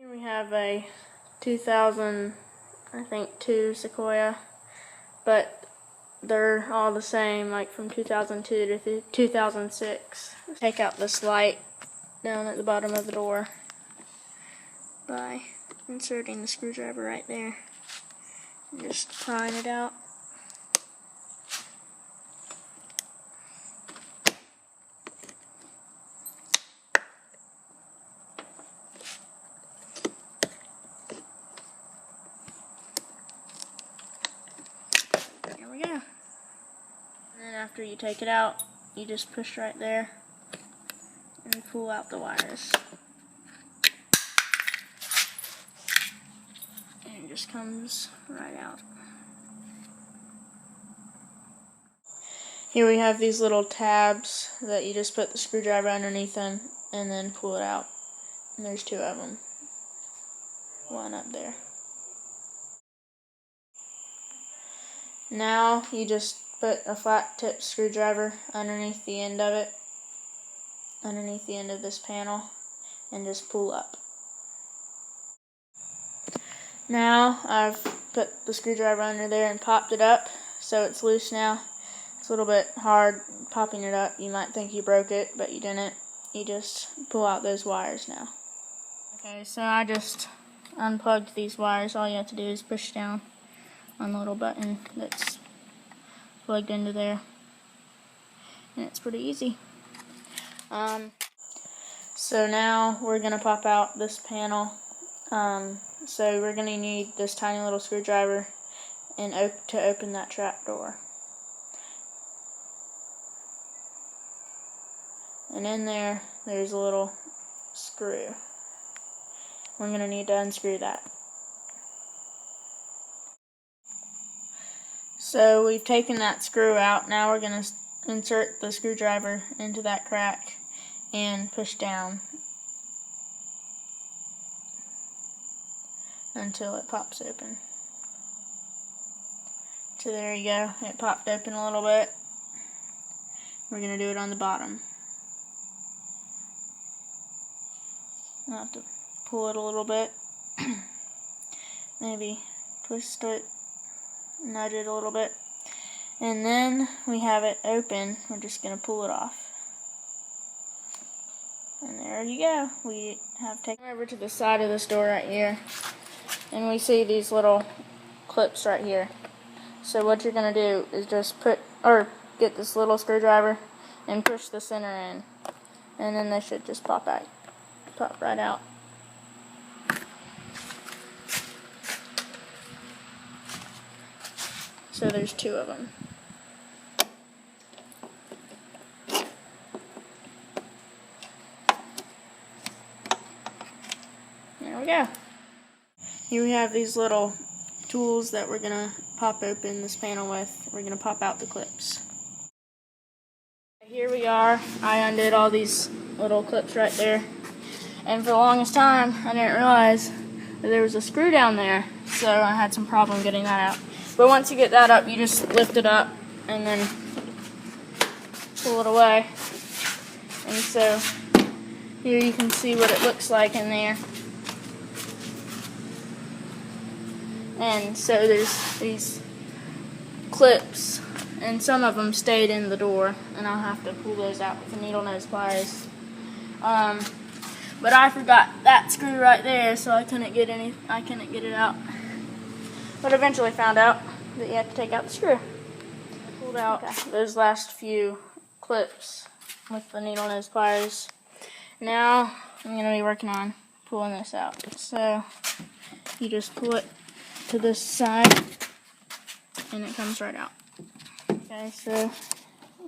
Here we have a 2002 Sequoia, but they're all the same, like from 2002 to 2006. Take out this light down at the bottom of the door by inserting the screwdriver right there and just prying it out. There we go. And then after you take it out, you just push right there and pull out the wires. And it just comes right out. Here we have these little tabs that you just put the screwdriver underneath them and then pull it out. And there's two of them. One up there. Now you just put a flat tip screwdriver underneath the end of it, underneath the end of this panel, and just pull up. Now I've put the screwdriver under there and popped it up, so it's loose now. It's a little bit hard popping it up. You might think you broke it, but you didn't. You just pull out those wires now. Okay, so I just unplugged these wires. All you have to do is push down on the little button that's plugged into there, and it's pretty easy. So now we're going to pop out this panel. So we're going to need this tiny little screwdriver and to open that trap door. And in there, there's a little screw. We're going to need to unscrew that. So we've taken that screw out. Now we're going to insert the screwdriver into that crack and push down until it pops open. So there you go. It popped open a little bit. We're going to do it on the bottom. I'll have to pull it a little bit. Maybe twist it, nudge it a little bit. And then we have it open. We're just going to pull it off. And there you go. We have taken over to the side of this door right here. And we see these little clips right here. So what you're going to do is just get this little screwdriver and push the center in. And then they should just pop right out. So there's two of them. There we go. Here we have these little tools that we're going to pop open this panel with. We're going to pop out the clips. Here we are. I undid all these little clips right there. And for the longest time, I didn't realize that there was a screw down there. So I had some problem getting that out. But once you get that up, you just lift it up and then pull it away. And so here you can see what it looks like in there. And so there's these clips, and some of them stayed in the door, and I'll have to pull those out with the needle nose pliers. But I forgot that screw right there, so I couldn't get it out. But eventually found out that you have to take out the screw. I pulled out those last few clips with the needle nose pliers. Now I'm going to be working on pulling this out. So you just pull it to this side and it comes right out. Okay, so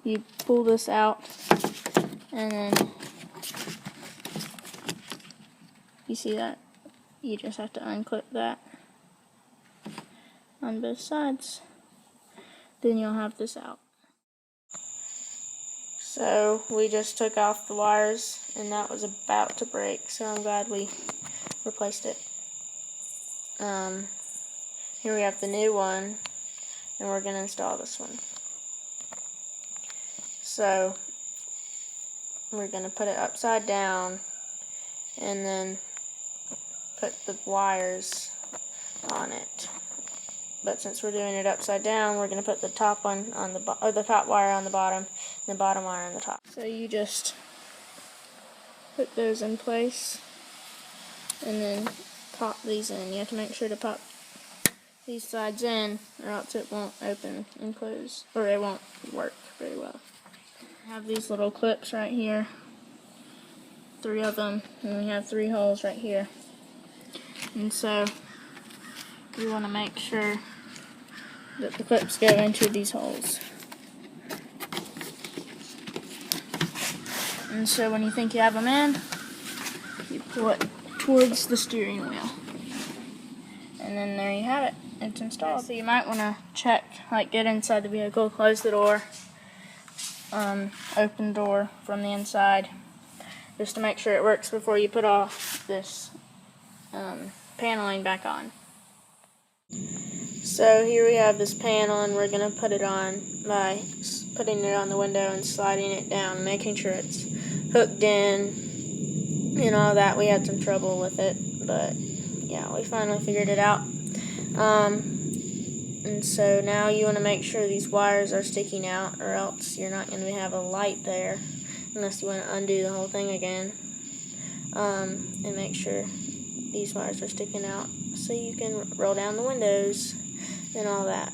you pull this out and then you see that you just have to unclip that on both sides. Then you'll have this out. So we just took off the wires and that was about to break, so I'm glad we replaced it. Here we have the new one, and we're going to install this one. So we're going to put it upside down and then put the wires on it. But since we're doing it upside down, we're going to put the top one on the top wire on the bottom, and the bottom wire on the top. So you just put those in place, and then pop these in. You have to make sure to pop these sides in, or else it won't open and close, or it won't work very well. I have these little clips right here, 3 of them, and we have 3 holes right here. And so we want to make sure that the clips go into these holes. And so when you think you have them in, you pull it towards the steering wheel. And then there you have it. It's installed. So you might want to check, like get inside the vehicle, close the door, open the door from the inside, just to make sure it works before you put all this paneling back on. So here we have this panel, and we're going to put it on by putting it on the window and sliding it down, making sure it's hooked in and all that. We had some trouble with it, but yeah, we finally figured it out. And so now you want to make sure these wires are sticking out, or else you're not going to have a light there unless you want to undo the whole thing again. And make sure these wires are sticking out so you can roll down the windows and all that.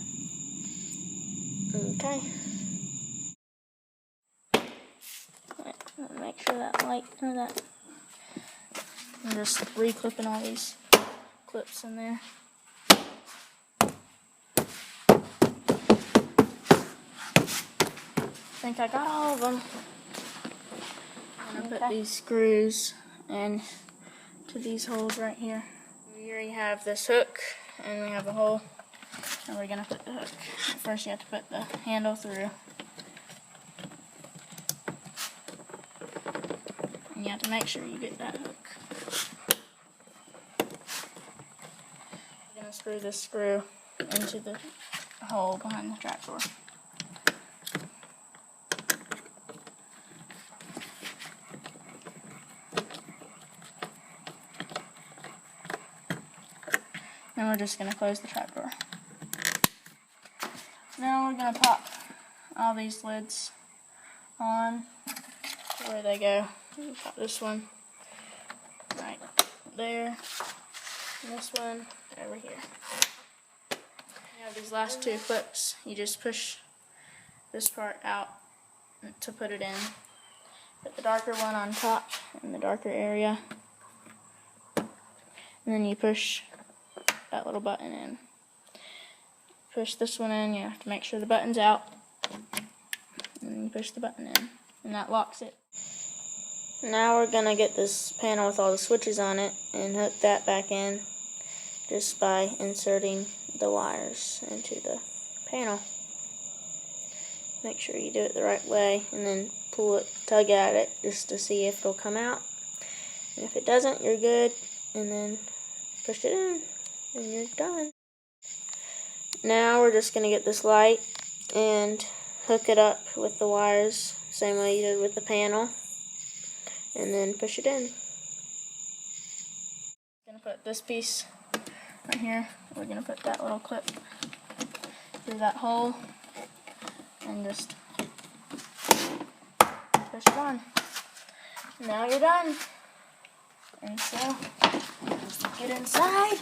Okay. Make sure that light, or that, I'm just re-clipping all these clips in there. I think I got all of them. I'm going to put these screws in to these holes right here. Here you have this hook, and we have a hole, and we're going to put the hook. First you have to put the handle through. And you have to make sure you get that hook. We're going to screw this screw into the hole behind the trapdoor. And we're just going to close the trapdoor. Now we're going to pop all these lids on to where they go. Pop this one right there, and this one over here. You have these last 2 clips. You just push this part out to put it in. Put the darker one on top in the darker area, and then you push that little button in. Push this one in. You have to make sure the button's out, and then you push the button in, and that locks it. Now we're going to get this panel with all the switches on it and hook that back in just by inserting the wires into the panel. Make sure you do it the right way, and then pull it, tug at it just to see if it'll come out. And if it doesn't, you're good, and then push it in and you're done. Now we're just going to get this light and hook it up with the wires, same way you did with the panel, and then push it in. I'm going to put this piece right here. We're going to put that little clip through that hole and just push it on. Now you're done. And so, get inside.